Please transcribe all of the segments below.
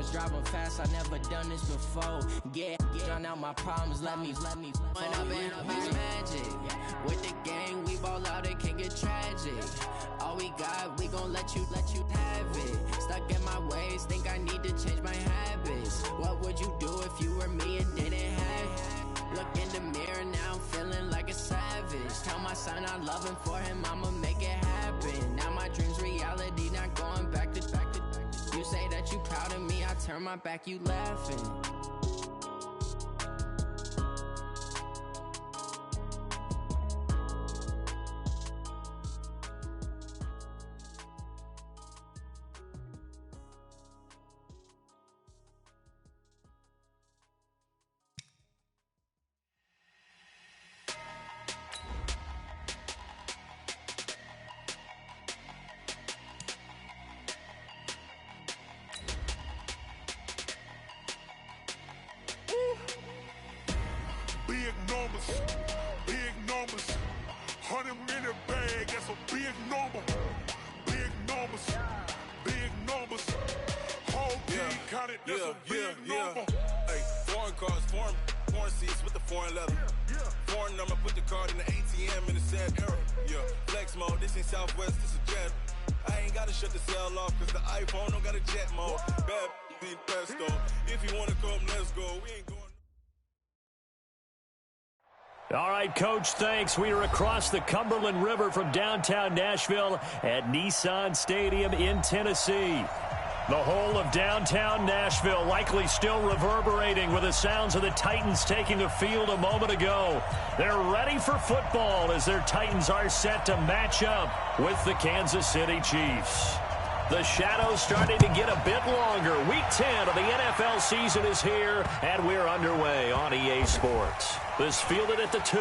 Cars driving fast, I never done this before. Drown out my problems, let me Went up and up is magic. With the gang, we ball out, it can get tragic. All we got, we gon' let you have it. Stuck in my ways, think I need to change my habits. What would you do if you were me and didn't have it? Look in the mirror, now I'm feeling like a savage. Tell my son I love him, for him I'ma make it happen. Now my dream's reality, not going back to. You say that you proud of me, I turn my back, you laughing. Big numbers, 100 minute bag, that's a big number. Big numbers, whole team counted, that's a big number. Hey, foreign cars, foreign seats with the foreign leather. Foreign number, put the card in the ATM in the sad era. Yeah, flex mode, this ain't Southwest, this is jet. I ain't gotta shut the cell off, cause the iPhone don't got a jet mode. Bad pesto, if you wanna come, let's go. We ain't going. All right, Coach, thanks. We are across the Cumberland River from downtown Nashville at Nissan Stadium in Tennessee. The whole of downtown Nashville likely still reverberating with the sounds of the Titans taking the field a moment ago. They're ready for football as their Titans are set to match up with the Kansas City Chiefs. The shadows starting to get a bit longer. Week 10 of the NFL season is here, and we're underway on EA Sports. This fielded at the 2.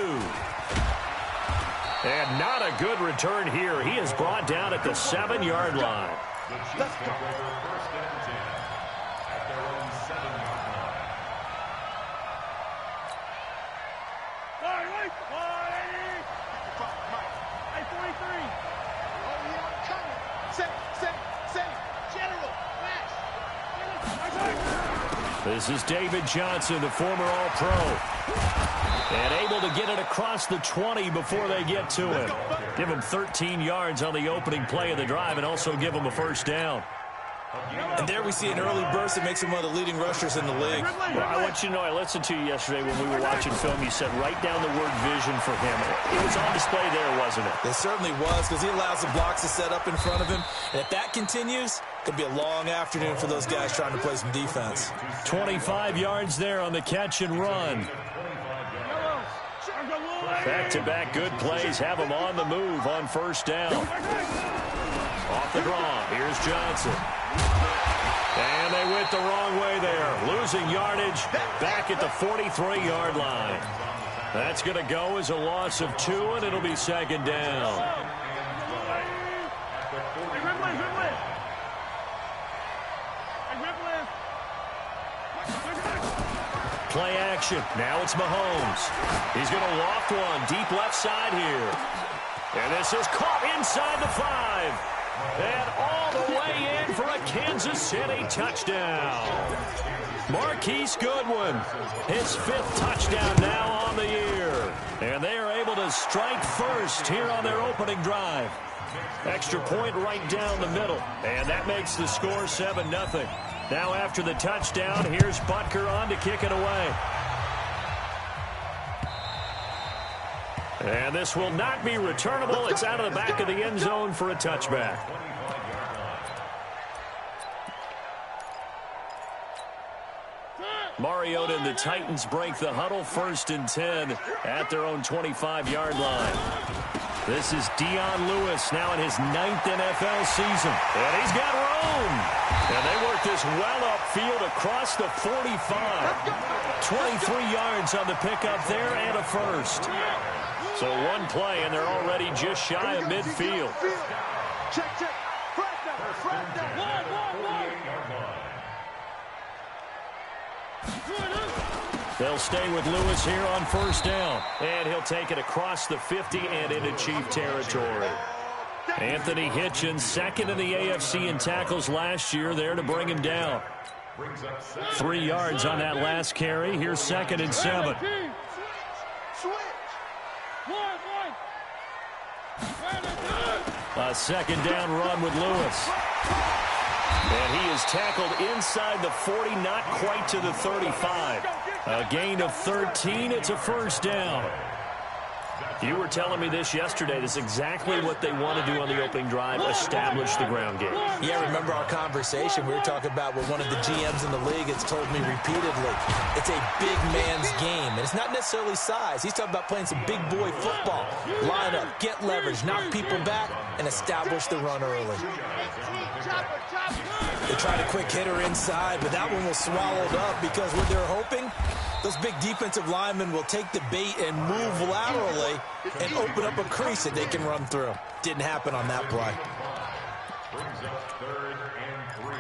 And not a good return here. He is brought down at the 7-yard line. Let's go. First and 10 at their own 7-yard line. Hey, 43. Oh, yeah, coming. Say, General, flash. This is David Johnson, the former All-Pro. And able to get it across the 20 before they get to him. Give him 13 yards on the opening play of the drive and also give him a first down. And there we see an early burst that makes him one of the leading rushers in the league. Well, I want you to know, I listened to you yesterday when we were watching film. You said write down the word vision for him. It was on display there, wasn't it? It certainly was, because he allows the blocks to set up in front of him. And if that continues, it could be a long afternoon for those guys trying to play some defense. 25 yards there on the catch and run. Back-to-back good plays have him on the move on first down. Off the draw, here's Johnson. And they went the wrong way there. Losing yardage back at the 43-yard line. That's going to go as a loss of 2, and it'll be second down. Play action. Now it's Mahomes. He's going to loft one deep left side here. And this is caught inside the 5. And all the way in for a Kansas City touchdown. Marquise Goodwin, his 5th touchdown now on the year. And they are able to strike first here on their opening drive. Extra point right down the middle. And that makes the score 7-0. Now after the touchdown, here's Butker on to kick it away. And this will not be returnable. It's out of the back of the end zone for a touchback. Mariota and the Titans break the huddle, 1st and 10 at their own 25-yard line. This is Dion Lewis now in his 9th NFL season. And he's got room. And they work this well upfield across the 45. 23 yards on the pickup there and a first. So one play, and they're already just shy of midfield. Check. Front down. They'll stay with Lewis here on first down. And he'll take it across the 50 and into Chief territory. Anthony Hitchens, 2nd in the AFC in tackles last year, there to bring him down. brings up 7. 3 yards on that last carry. Here's 2nd and 7. Switch. A 2nd down run with Lewis. And he is tackled inside the 40, not quite to the 35. A gain of 13. It's a 1st down. You were telling me this yesterday. This is exactly what they want to do on the opening drive, establish the ground game. Yeah, remember our conversation? We were talking about what one of the GMs in the league has told me repeatedly. It's a big man's game, and it's not necessarily size. He's talking about playing some big boy football. Line up, get leverage, knock people back, and establish the run early. They tried a quick hitter inside, but that one was swallowed up because what they're hoping, those big defensive linemen will take the bait and move laterally and open up a crease that they can run through. Didn't happen on that play. Brings up 3rd and 3.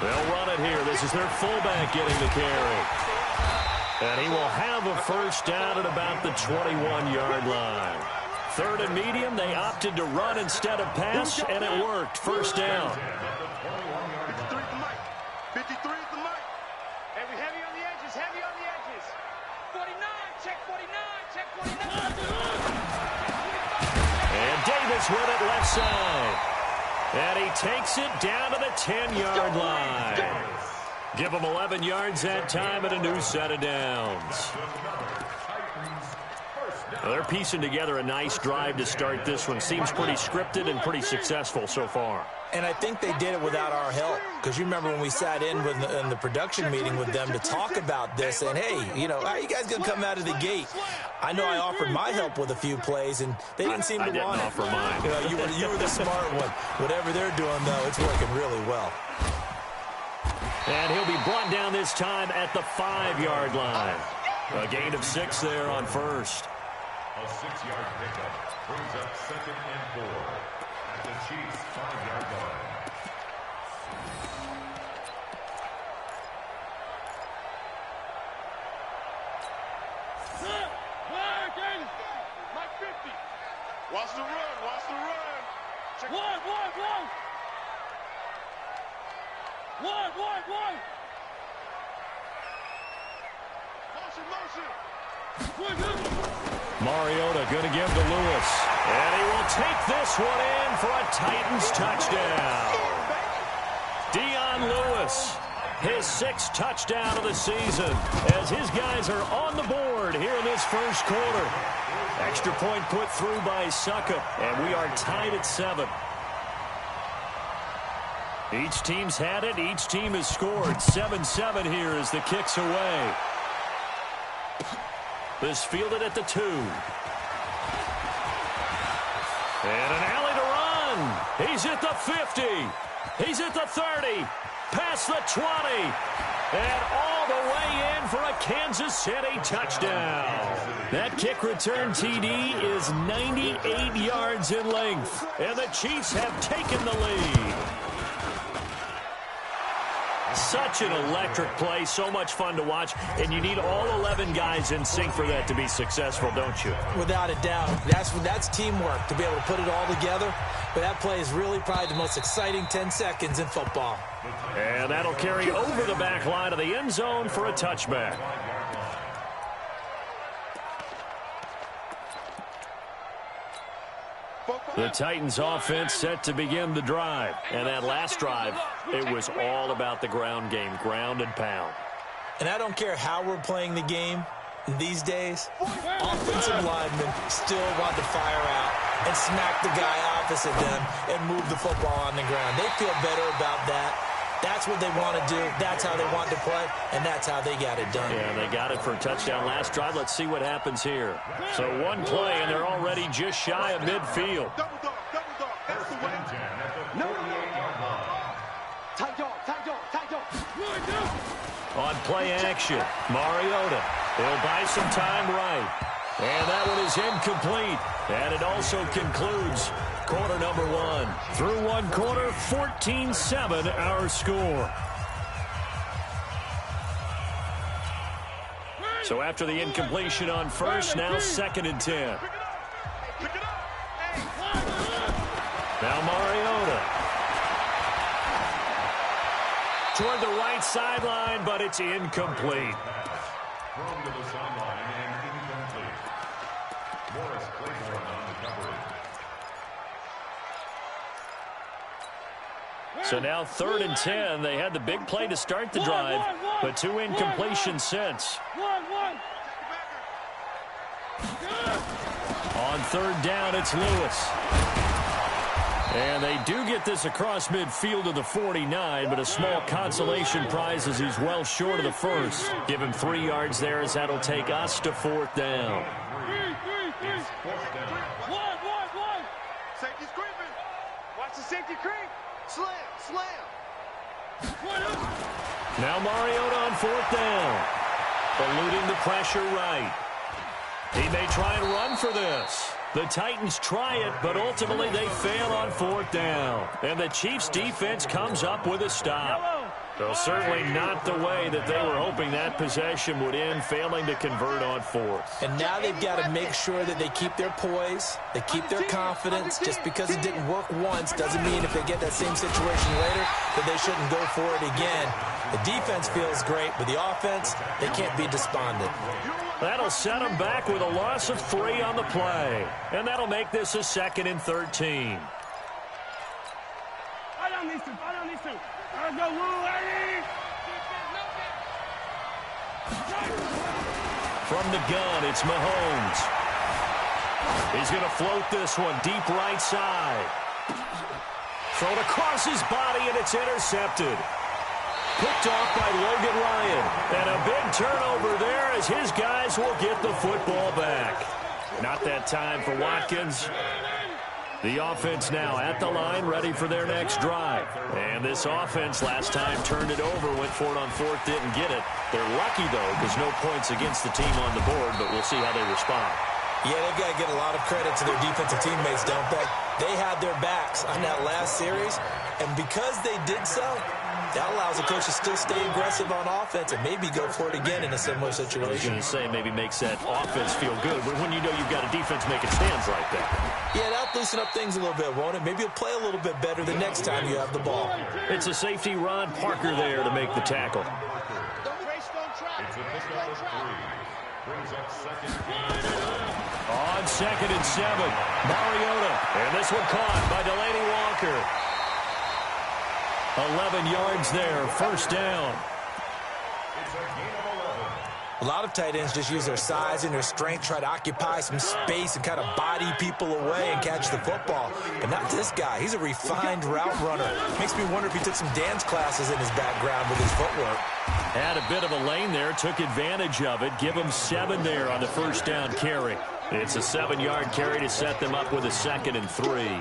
They'll run it here. This is their fullback getting the carry. And he will have a 1st down at about the 21-yard line. 3rd and medium, they opted to run instead of pass, and it worked. 1st down. 53 is the mic. 53 is the mic. Heavy on the edges, heavy on the edges. 49, check 49, check 49. And Davis with it left side. And he takes it down to the 10-yard line. Give him 11 yards that time and a new set of downs. Well, they're piecing together a nice drive to start this one. Seems pretty scripted and pretty successful so far. And I think they did it without our help. Because you remember when we sat in the production meeting with them to talk about this. And, hey, you know, how are you guys going to come out of the gate? I know I offered my help with a few plays, and they didn't seem to want it. I didn't offer mine. You know, you were the smart one. Whatever they're doing, though, it's working really well. And he'll be brought down this time at the 5-yard line. A gain of 6 there on 1st. A 6-yard pickup brings up 2nd and 4 at the Chiefs' 5-yard line. Mike 50. Watch the run, watch the run. Check. One. Motion. Mariota going to give to Lewis. And he will take this one in for a Titans touchdown. Dion Lewis, his 6th touchdown of the season, as his guys are on the board here in this 1st quarter. Extra point put through by Suckup, and we are tied at 7. Each team's had it. Each team has scored. 7-7 here as the kick's away. This fielded at the 2. And an alley to run. He's at the 50. He's at the 30. Past the 20. And all the way in for a Kansas City touchdown. That kick return TD is 98 yards in length. And the Chiefs have taken the lead. Such an electric play, so much fun to watch, and you need all 11 guys in sync for that to be successful, don't you? Without a doubt. That's teamwork, to be able to put it all together. But that play is really probably the most exciting 10 seconds in football. And that'll carry over the back line of the end zone for a touchback. The Titans offense set to begin the drive. And that last drive, it was all about the ground game, ground and pound. And I don't care how we're playing the game these days, offensive linemen still want to fire out and smack the guy opposite them and move the football on the ground. They feel better about that. That's what they want to do. That's how they want to play, and that's how they got it done. Yeah, they got it for a touchdown last drive. Let's see what happens here. So one play, and they're already just shy of midfield. Double dog. That's the way. No. Tight dog. On play action, Mariota. He'll buy some time right. And that one is incomplete. And it also concludes quarter number 1. Through one quarter, 14-7 our score. So after the incompletion on first, now 2nd and 10. Now Mariota. Toward the right sideline, but it's incomplete. Thrown to the sideline and incomplete. Morris Claiborne on the coverage. So now 3rd and 10. They had the big play to start the drive, but 2 incompletions since. On 3rd down, it's Lewis. And they do get this across midfield to the 49, but a small consolation prize as he's well short of the first. Give him 3 yards there as that'll take us to 4th down. It's 4th down. Safety's creeping. Watch the safety creep. Slam. Now Mariota on 4th down. Eluding the pressure right. He may try and run for this. The Titans try it, but ultimately they fail on 4th down. And the Chiefs' defense comes up with a stop. So certainly not the way that they were hoping that possession would end, failing to convert on 4th. And now they've got to make sure that they keep their poise, they keep their confidence. Just because it didn't work once doesn't mean if they get that same situation later that they shouldn't go for it again. The defense feels great, but the offense, they can't be despondent. That'll set them back with a loss of 3 on the play. And that'll make this a 2nd and 13. From the gun, it's Mahomes. He's going to float this one deep right side. Thrown across his body, and it's intercepted. Picked off by Logan Ryan. And a big turnover there as his guys will get the football back. Not that time for Watkins. The offense now at the line, ready for their next drive. And this offense last time turned it over, went for it on 4th, didn't get it. They're lucky, though, because no points against the team on the board, but we'll see how they respond. Yeah, they've got to get a lot of credit to their defensive teammates, don't they? They had their backs on that last series, and because they did so, that allows the coach to still stay aggressive on offense and maybe go for it again in a similar situation. I was going to say maybe makes that offense feel good, but when you know you've got a defense making stands like that. Yeah, that'll loosen up things a little bit, won't it? Maybe you'll play a little bit better the next time you have the ball. It's a safety, Ron Parker, there to make the tackle. It's a pickup of 3. Brings up 2nd and 7. On 2nd and 7, Mariota. And this one caught by Delaney Walker. 11 yards there, 1st down. It's a gain of 11. A lot of tight ends just use their size and their strength, try to occupy some space and kind of body people away and catch the football. But not this guy. He's a refined route runner. Makes me wonder if he took some dance classes in his background with his footwork. Had a bit of a lane there, took advantage of it. Give him 7 there on the 1st down carry. It's a 7-yard carry to set them up with a 2nd and 3. A 7-yard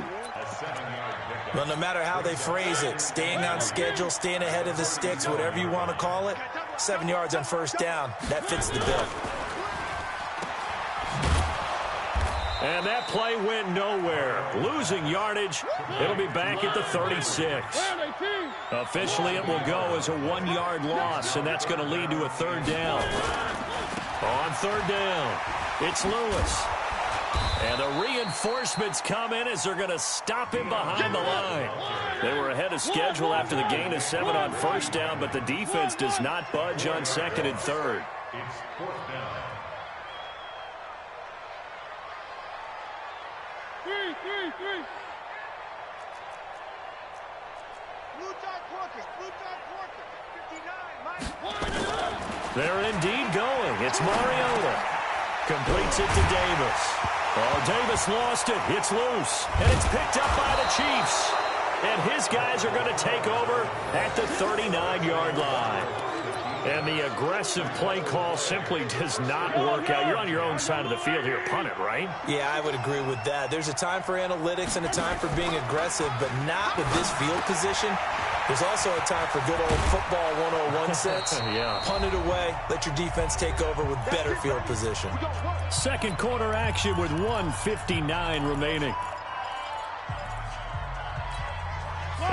pickup. Well, no matter how they phrase it, staying on schedule, staying ahead of the sticks, whatever you want to call it, 7 yards on 1st down, that fits the bill. And that play went nowhere. Losing yardage. It'll be back at the 36. Officially, it will go as a 1-yard loss, and that's going to lead to a 3rd down. On 3rd down, it's Lewis. And the reinforcements come in as they're going to stop him behind the line. They were ahead of schedule after the gain of 7 on 1st down, but the defense does not budge on 2nd and 3rd. It's 4th down. They're indeed going. It's Mariota. Completes it to Davis. Oh, Davis lost it. It's loose. And it's picked up by the Chiefs. And his guys are going to take over at the 39-yard line. And the aggressive play call simply does not work out. You're on your own side of the field here. Punt it, right? Yeah, I would agree with that. There's a time for analytics and a time for being aggressive, but not with this field position. There's also a time for good old football 101 sense. Yeah. Punt it away. Let your defense take over with better field position. Second quarter action with 1:59 remaining.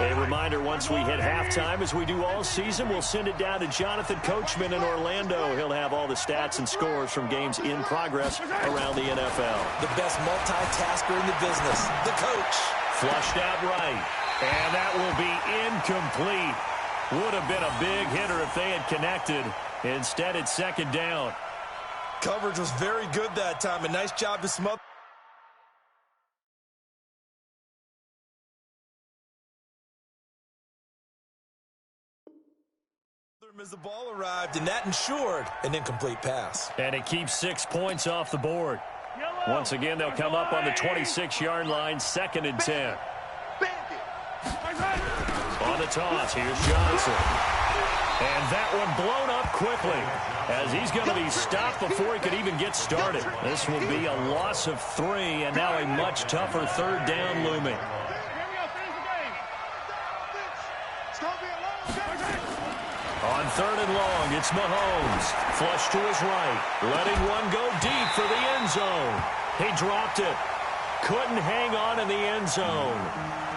A reminder, once we hit halftime, as we do all season, we'll send it down to Jonathan Coachman in Orlando. He'll have all the stats and scores from games in progress around the NFL. The best multitasker in the business, the coach. Flushed out right, and that will be incomplete. Would have been a big hitter if they had connected. Instead, it's second down. Coverage was very good that time. A nice job to smother. As the ball arrived, and that ensured an incomplete pass. And it keeps 6 points off the board. Once again, they'll come up on the 26-yard line, 2nd and 10. On the toss, here's Johnson. And that one blown up quickly, as he's going to be stopped before he could even get started. This will be a loss of 3, and now a much tougher 3rd down looming. On 3rd and long, it's Mahomes. Flush to his right. Letting one go deep for the end zone. He dropped it. Couldn't hang on in the end zone.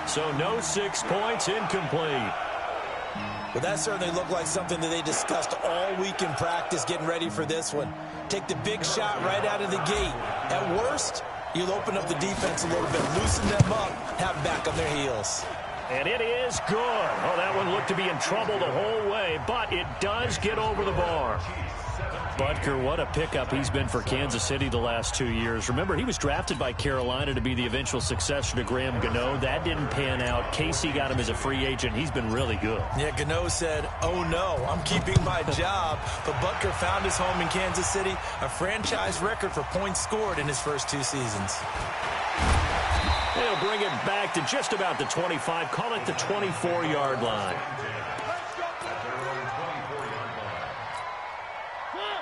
So no 6 points, incomplete. Well, that certainly looked like something that they discussed all week in practice getting ready for this one. Take the big shot right out of the gate. At worst, you'll open up the defense a little bit, loosen them up, have them back on their heels. And it is good. Oh, that one looked to be in trouble the whole way, but it does get over the bar. Butker, what a pickup he's been for Kansas City the last 2 years. Remember, he was drafted by Carolina to be the eventual successor to Graham Gano. That didn't pan out. Casey got him as a free agent. He's been really good. Yeah, Gano said, oh no, I'm keeping my job. But Butker found his home in Kansas City, a franchise record for points scored in his first 2 seasons. They'll bring it back to just about the 25, call it the 24-yard line.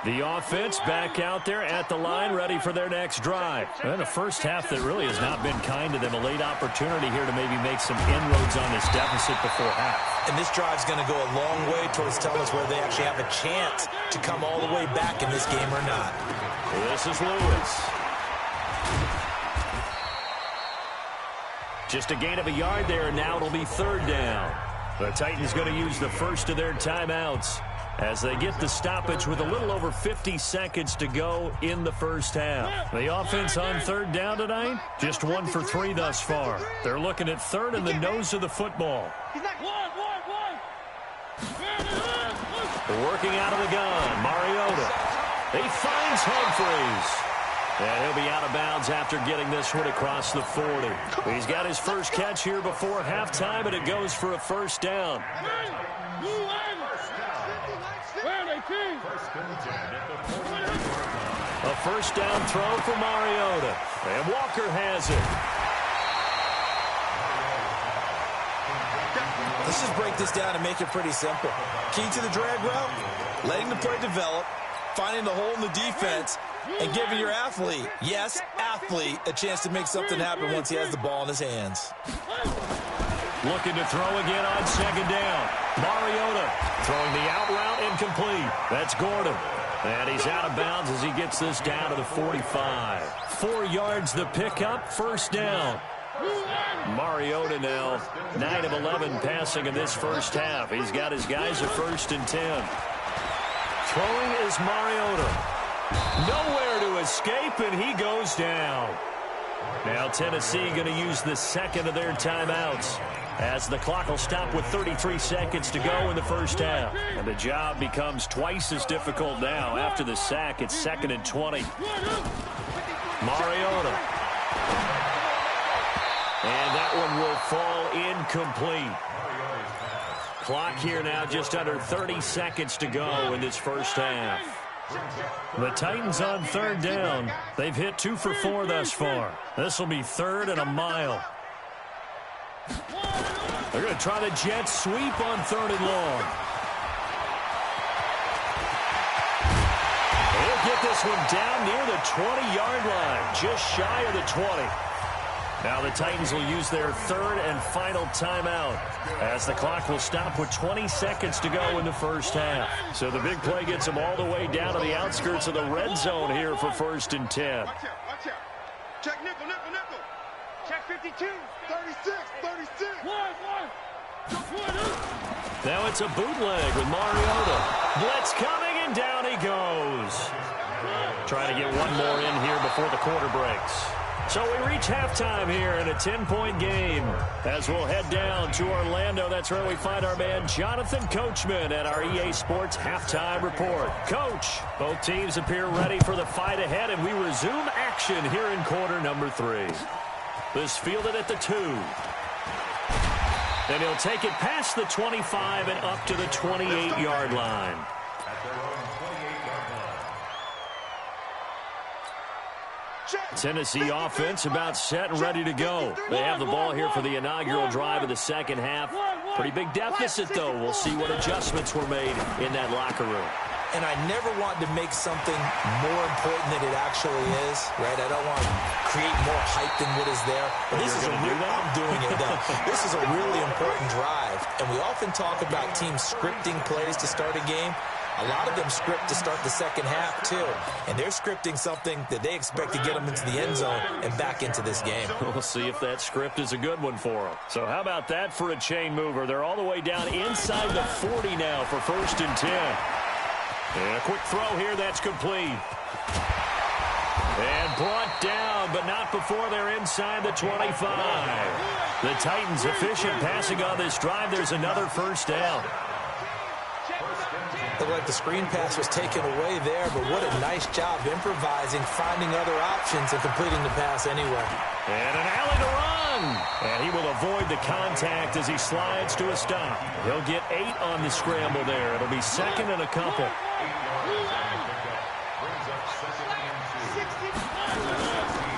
The offense back out there at the line, ready for their next drive. And a first half that really has not been kind to them. A late opportunity here to maybe make some inroads on this deficit before half. And this drive's going to go a long way towards telling us whether they actually have a chance to come all the way back in this game or not. This is Lewis. Just a gain of a yard there, and now it'll be 3rd down. The Titans going to use the first of their timeouts as they get the stoppage with a little over 50 seconds to go in the first half. The offense on 3rd down tonight, just 1 for 3 thus far. They're looking at 3rd and the nose of the football. Working out of the gun, Mariota. He finds Humphries. And he'll be out of bounds after getting this one across the 40. He's got his first catch here before halftime, and it goes for a first down. A first down throw for Mariota. And Walker has it. Let's just break this down and make it pretty simple. Key to the drag route, letting the play develop, finding the hole in the defense, and giving your athlete, yes, athlete, a chance to make something happen once he has the ball in his hands. Looking to throw again on 2nd down. Mariota throwing the out route incomplete. That's Gordon. And he's out of bounds as he gets this down to the 45. 4 yards the pickup, first down. Mariota now 9 of 11 passing in this first half. He's got his guys at 1st and 10. Throwing is Mariota. Nowhere to escape, and he goes down. Now Tennessee going to use the second of their timeouts as the clock will stop with 33 seconds to go in the first half. And the job becomes twice as difficult now. After the sack, it's 2nd and 20. Mariota. And that one will fall incomplete. Clock here now just under 30 seconds to go in this first half. The Titans on 3rd down. They've hit 2 for 4 thus far. This will be 3rd and a mile. They're going to try the jet sweep on 3rd and long. They'll get this one down near the 20-yard line, just shy of the 20. Now the Titans will use their 3rd and final timeout as the clock will stop with 20 seconds to go in the first half. So the big play gets them all the way down to the outskirts of the red zone here for 1st and 10. Watch out. Check nickel. Check 52. 36. 1. Now it's a bootleg with Mariota. Blitz coming, and down he goes. Trying to get one more in here before the quarter breaks. So we reach halftime here in a 10-point game. As we'll head down to Orlando, that's where we find our man Jonathan Coachman at our EA Sports Halftime Report. Coach, both teams appear ready for the fight ahead, and we resume action here in quarter number 3. This fielded at the 2. Then he'll take it past the 25 and up to the 28-yard line. Tennessee offense about set and ready to go. They have the ball here for the inaugural drive of the second half. Pretty big deficit, though. We'll see what adjustments were made in that locker room. And I never want to make something more important than it actually is, right? I don't want to create more hype than what is there. But this is I'm doing it, though. This is a really important drive. And we often talk about teams scripting plays to start a game. A lot of them script to start the second half, too. And they're scripting something that they expect to get them into the end zone and back into this game. We'll see if that script is a good one for them. So how about that for a chain mover? They're all the way down inside the 40 now for 1st and 10. And a quick throw here, that's complete. And brought down, but not before they're inside the 25. The Titans efficient passing on this drive. There's another 1st down. Looked like the screen pass was taken away there, but what a nice job improvising, finding other options, and completing the pass anyway. And an alley to run. And he will avoid the contact as he slides to a stop. He'll get 8 on the scramble there. It'll be 2nd and a couple.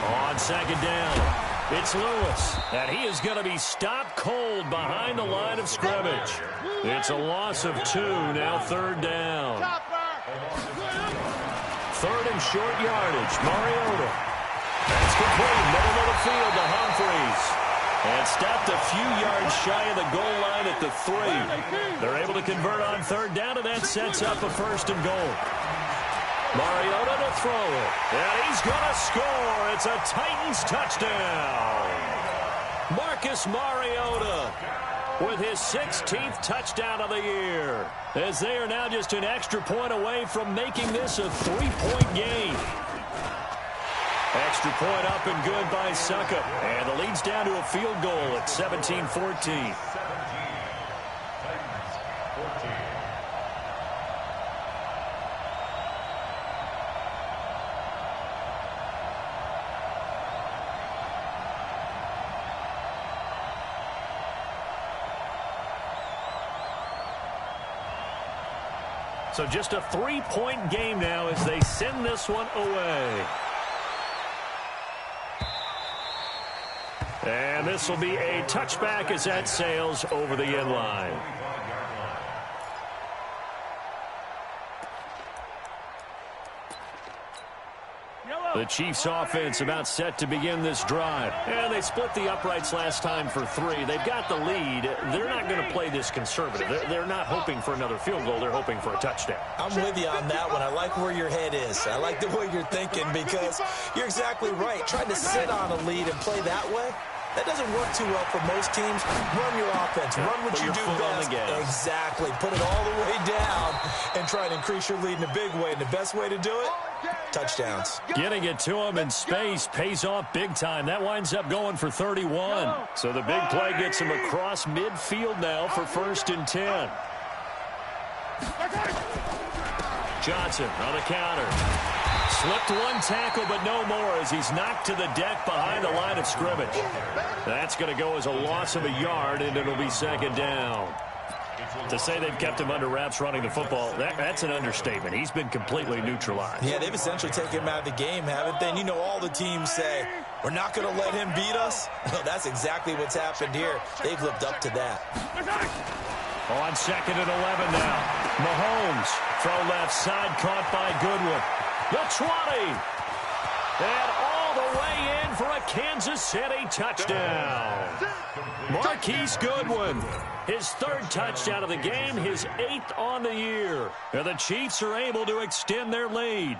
On 2nd down, it's Lewis, and he is going to be stopped cold behind the line of scrimmage. It's a loss of 2, now 3rd down. 3rd and short yardage, Mariota. That's complete, middle of the field to Humphreys. And stopped a few yards shy of the goal line at the 3. They're able to convert on 3rd down, and that sets up a 1st and goal. Mariota to throw it. And he's going to score. It's a Titans touchdown. Marcus Mariota with his 16th touchdown of the year, as they are now just an extra point away from making this a 3-point game. Extra point up and good by Suckup. And the lead's down to a field goal at 17-14. So just a 3-point game now as they send this one away. And this will be a touchback as that sails over the end line. The Chiefs offense about set to begin this drive. And they split the uprights last time for 3. They've got the lead. They're not going to play this conservative. They're not hoping for another field goal. They're hoping for a touchdown. I'm with you on that one. I like where your head is. I like the way you're thinking because you're exactly right. Trying to sit on a lead and play that way, that doesn't work too well for most teams. Run your offense. Run what you do best. Exactly. Put it all the way down and try to increase your lead in a big way. And the best way to do it, touchdowns. Getting it to him in space pays off big time. That winds up going for 31. So the big play gets him across midfield now for 1st and 10. Johnson on the counter. Slipped one tackle, but no more as he's knocked to the deck behind the line of scrimmage. That's going to go as a loss of a yard, and it'll be 2nd down. To say they've kept him under wraps running the football, that's an understatement. He's been completely neutralized. Yeah, they've essentially taken him out of the game, haven't they? And you know, all the teams say, we're not going to let him beat us. Well, that's exactly what's happened here. They've lived up to that. On 2nd and 11 now. Mahomes, throw left side, caught by Goodwin. The 20. And all the way in for a Kansas City touchdown. Marquise Goodwin, his 3rd touchdown of the game, his 8th on the year. And the Chiefs are able to extend their lead.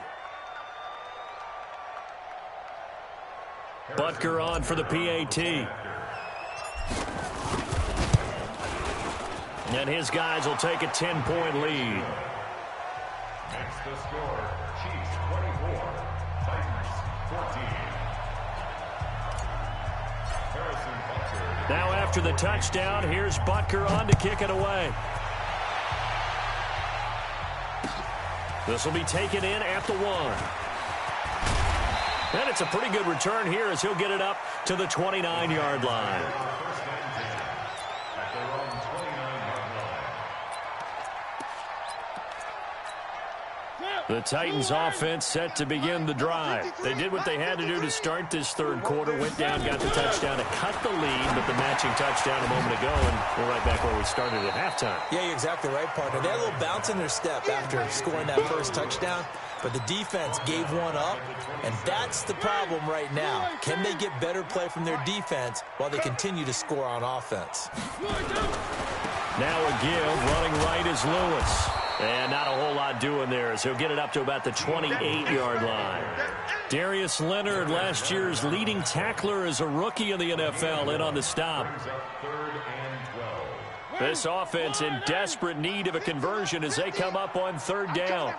Butker on for the PAT. And his guys will take a 10-point lead. Next the score, Chiefs 24, Titans 14. Harrison Butker. Now after the touchdown, here's Butker on to kick it away. This will be taken in at the 1. And it's a pretty good return here as he'll get it up to the 29-yard line. The Titans offense set to begin the drive. They did what they had to do to start this third quarter, went down, got the touchdown to cut the lead, but the matching touchdown a moment ago, and we're right back where we started at halftime. Yeah, you're exactly right, partner. They had a little bounce in their step after scoring that first touchdown, but the defense gave one up, and that's the problem right now. Can they get better play from their defense while they continue to score on offense? Now a give, running right is Lewis. And not a whole lot doing there as he'll get it up to about the 28-yard line. Darius Leonard, last year's leading tackler as a rookie in the NFL, in on the stop. This offense in desperate need of a conversion as they come up on third down.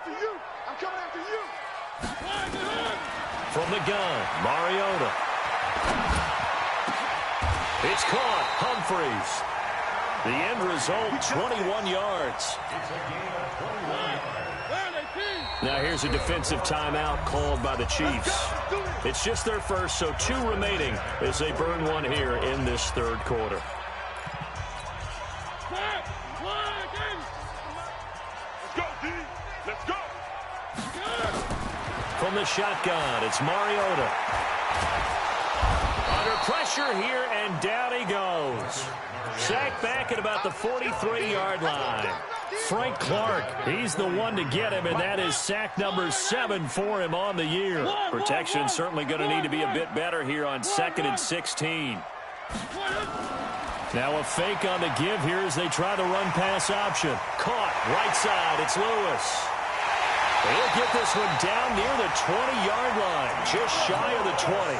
From the gun, Mariota. It's caught, Humphreys. The end result, 21 yards. Now here's a defensive timeout called by the Chiefs. It's just their first, so 2 remaining as they burn one here in this third quarter. Let's go, D. Let's go. From the shotgun, it's Mariota. Under pressure here, and down he goes. Sacked back at about the 43-yard line. Frank Clark, he's the one to get him, and that is sack number 7 for him on the year. Protection certainly going to need to be a bit better here on 2nd and 16. Now a fake on the give here as they try the run-pass option. Caught, right side, it's Lewis. He'll get this one down near the 20-yard line, just shy of the 20.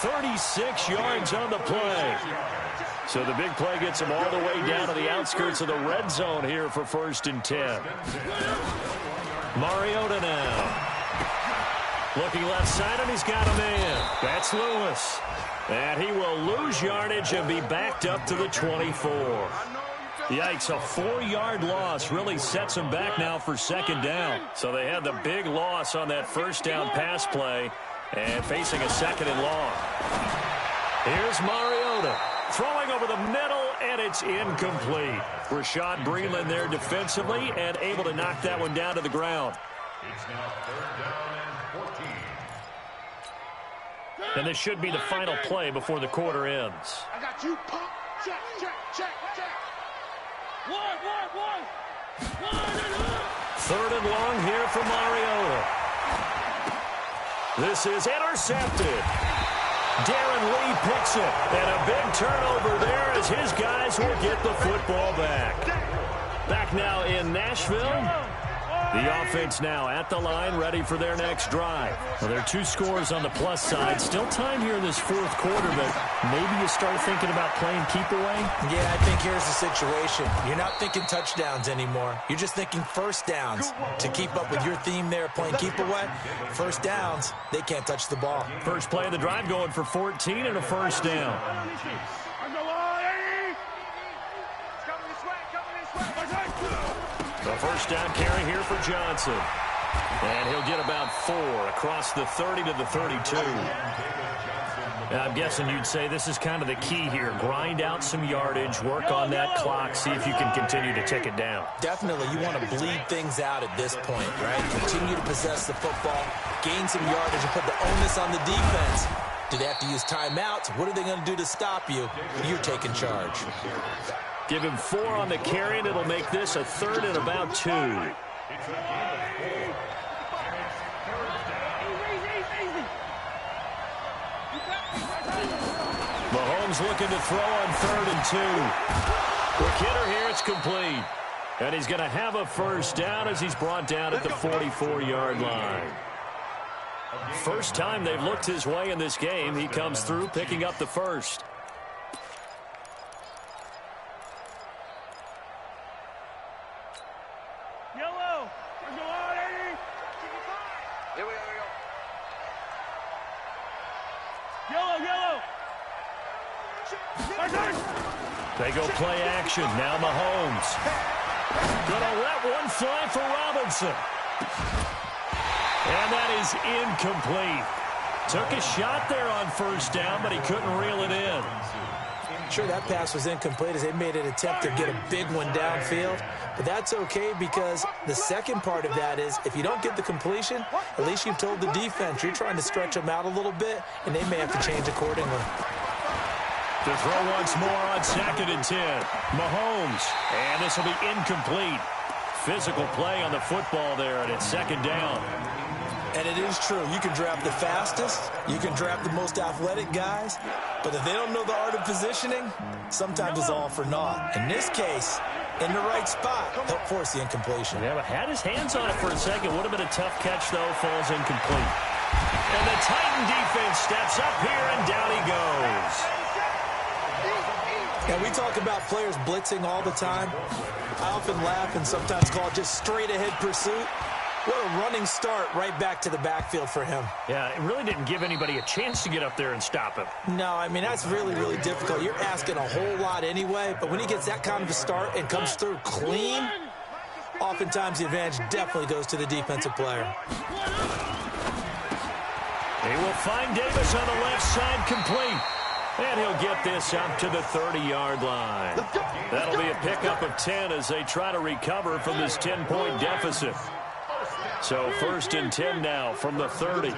36 yards on the play. So the big play gets him all the way down to the outskirts of the red zone here for 1st and 10. Mariota now. Looking left side, and he's got a man. That's Lewis. And he will lose yardage and be backed up to the 24. Yikes, a 4-yard loss really sets him back now for 2nd down. So they had the big loss on that 1st down pass play and facing a 2nd and long. Here's Mariota. Throwing over the middle, and it's incomplete. Rashad Breeland there defensively and able to knock that one down to the ground. It's now 3rd down and 14. And this should be the final play before the quarter ends. I got you, pump. Check, check, check, check. One. 3rd and long here for Mariota. This is intercepted. Darren Lee picks it, and a big turnover there as his guys will get the football back. Back now in Nashville. The offense now at the line, ready for their next drive. Well, there are 2 scores on the plus side. Still time here in this 4th quarter, but maybe you start thinking about playing keep away? Yeah, I think here's the situation. You're not thinking touchdowns anymore. You're just thinking 1st downs. To keep up with your theme there, playing keep away, 1st downs, they can't touch the ball. First play of the drive going for 14 and a 1st down. The 1st down carry here for Johnson. And he'll get about 4 across the 30 to the 32. And I'm guessing you'd say this is kind of the key here. Grind out some yardage, work on that clock, see if you can continue to tick it down. Definitely, you want to bleed things out at this point, right? Continue to possess the football, gain some yardage, and put the onus on the defense. Do they have to use timeouts? What are they going to do to stop you? You're taking charge. Give him 4 on the carry, and it'll make this a 3rd and about 2. Mahomes looking to throw on 3rd and 2. Quick hitter here, it's complete. And he's going to have a 1st down as he's brought down at the 44-yard line. First time they've looked his way in this game. He comes through picking up the 1st. Yellow. They go play action. Now Mahomes. Gonna let one fly for Robinson. And that is incomplete. Took a shot there on first down, but he couldn't reel it in. Sure, that pass was incomplete as they made an attempt to get a big one downfield. But that's okay because the second part of that is if you don't get the completion, at least you've told the defense you're trying to stretch them out a little bit, and they may have to change accordingly. To throw once more on 2nd and 10. Mahomes. And this will be incomplete. Physical play on the football there, and it's 2nd down. And it is true. You can draft the fastest. You can draft the most athletic guys. But if they don't know the art of positioning, sometimes it's all for naught. In this case, in the right spot, help force the incompletion. Yeah, but had his hands on it for a second. Would have been a tough catch, though. Falls incomplete. And the Titan defense steps up here, and down he goes. Now, we talk about players blitzing all the time. I often laugh and sometimes call it just straight-ahead pursuit. What a running start right back to the backfield for him. Yeah, it really didn't give anybody a chance to get up there and stop him. No, I mean, that's really, really difficult. You're asking a whole lot anyway, but when he gets that kind of a start and comes through clean, oftentimes the advantage definitely goes to the defensive player. He will find Davis on the left side complete. And he'll get this up to the 30-yard line. That'll be a pickup of 10 as they try to recover from this 10-point deficit. So 1st and 10 now from the 30.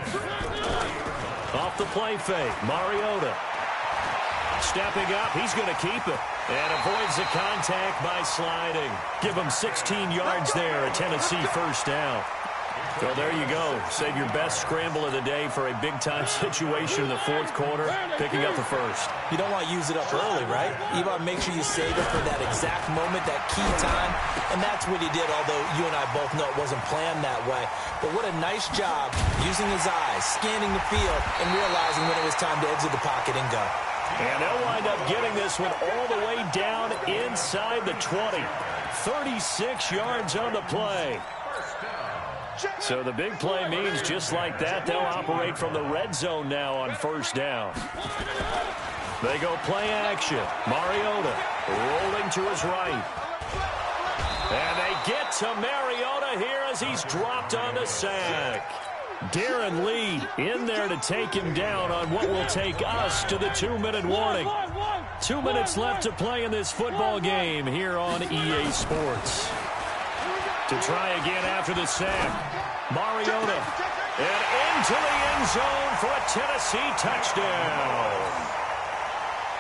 Off the play fake, Mariota. Stepping up, he's going to keep it. And avoids the contact by sliding. Give him 16 yards there, a Tennessee 1st down. So there you go. Save your best scramble of the day for a big-time situation in the 4th quarter, picking up the 1st. You don't want to use it up early, right? You want to make sure you save it for that exact moment, that key time. And that's what he did, although you and I both know it wasn't planned that way. But what a nice job using his eyes, scanning the field, and realizing when it was time to exit the pocket and go. And they'll wind up getting this one all the way down inside the 20. 36 yards on the play. So the big play means just like that, they'll operate from the red zone now on 1st down. They go play action. Mariota rolling to his right. And they get to Mariota here as he's dropped on the sack. Darren Lee in there to take him down on what will take us to the 2-minute warning. 2 minutes left to play in this football game here on EA Sports. To try again after the sack. Mariota. And into the end zone for a Tennessee touchdown.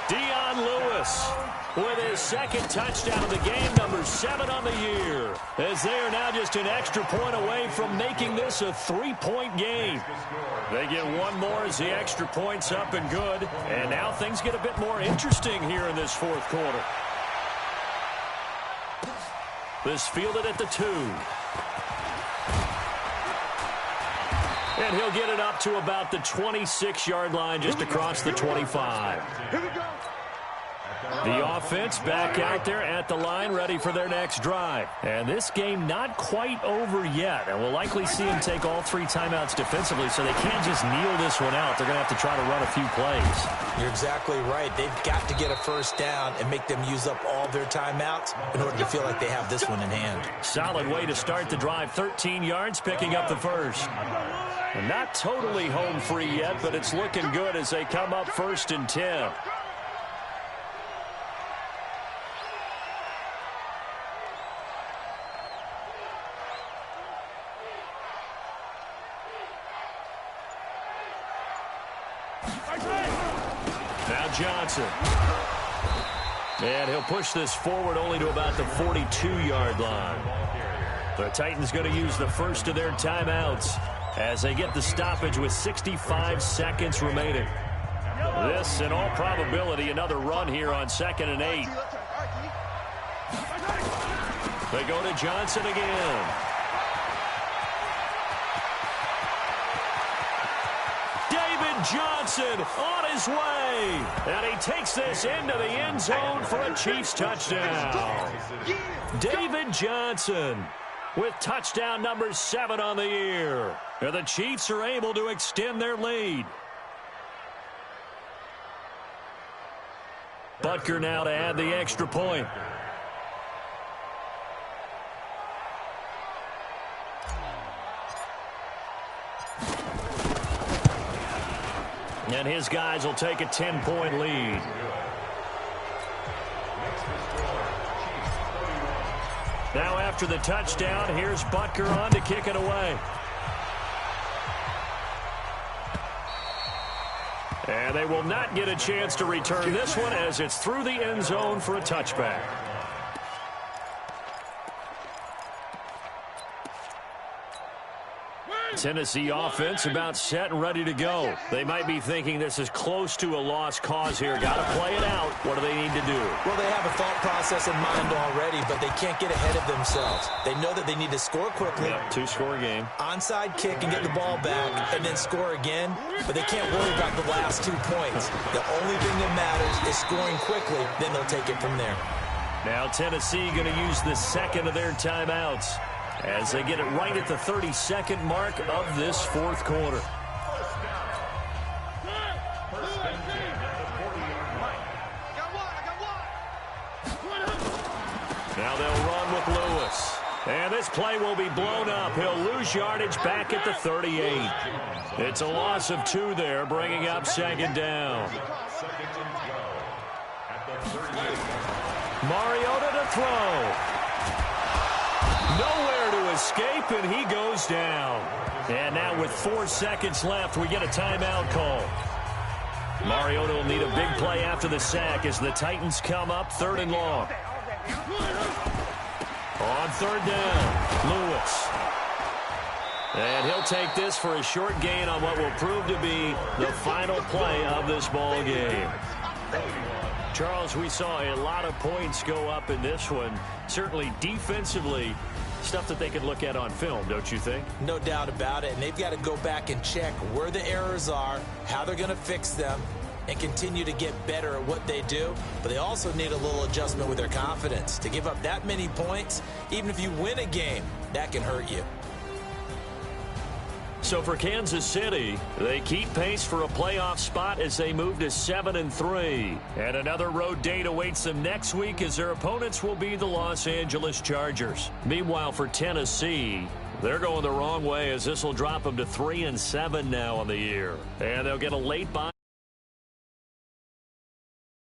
Dion Lewis with his 2nd touchdown of the game, number 7 on the year. As they are now just an extra point away from making this a 3-point game. They get one more as the extra point's up and good. And now things get a bit more interesting here in this 4th quarter. This fielded at the 2. And he'll get it up to about the 26-yard line just across the 25. Here we go. The offense back out there at the line, ready for their next drive. And this game not quite over yet. And we'll likely see them take all 3 timeouts defensively, so they can't just kneel this one out. They're going to have to try to run a few plays. You're exactly right. They've got to get a 1st down and make them use up all their timeouts in order to feel like they have this one in hand. Solid way to start the drive. 13 yards, picking up the 1st. And not totally home free yet, but it's looking good as they come up 1st and 10. Now Johnson. And he'll push this forward only to about the 42-yard line. The Titans going to use the first of their timeouts as they get the stoppage with 65 seconds remaining. This, in all probability, another run here on 2nd and 8. They go to Johnson again. Johnson on his way, and he takes this into the end zone for a Chiefs touchdown. David Johnson with touchdown number 7 on the year. And the Chiefs are able to extend their lead. Butker now to add the extra point. And his guys will take a 10-point lead. Now after the touchdown, here's Butker on to kick it away. And they will not get a chance to return this one as it's through the end zone for a touchback. Tennessee offense about set and ready to go. They might be thinking this is close to a lost cause here. Got to play it out. What do they need to do? Well, they have a thought process in mind already, but they can't get ahead of themselves. They know that they need to score quickly. Yep, two-score game. Onside kick and get the ball back and then score again, but they can't worry about the last 2 points. The only thing that matters is scoring quickly, then they'll take it from there. Now Tennessee going to use the second of their timeouts as they get it right at the 32nd mark of this fourth quarter. Now they'll run with Lewis. And this play will be blown up. He'll lose yardage back at the 38. It's a loss of 2 there, bringing up second down. Mariota to throw. Nowhere to escape, and he goes down. And now with 4 seconds left, we get a timeout call. Mariota will need a big play after the sack as the Titans come up 3rd and long. On 3rd down, Lewis. And he'll take this for a short gain on what will prove to be the final play of this ball game. Charles, we saw a lot of points go up in this one. Certainly defensively, stuff that they can look at on film, don't you think? No doubt about it, and they've got to go back and check where the errors are, how they're going to fix them, and continue to get better at what they do. But they also need a little adjustment with their confidence. To give up that many points, even if you win a game, that can hurt you. So for Kansas City, they keep pace for a playoff spot as they move to 7-3. And another road date awaits them next week as their opponents will be the Los Angeles Chargers. Meanwhile, for Tennessee, they're going the wrong way as this will drop them to 3-7 now on the year. And they'll get a late bye.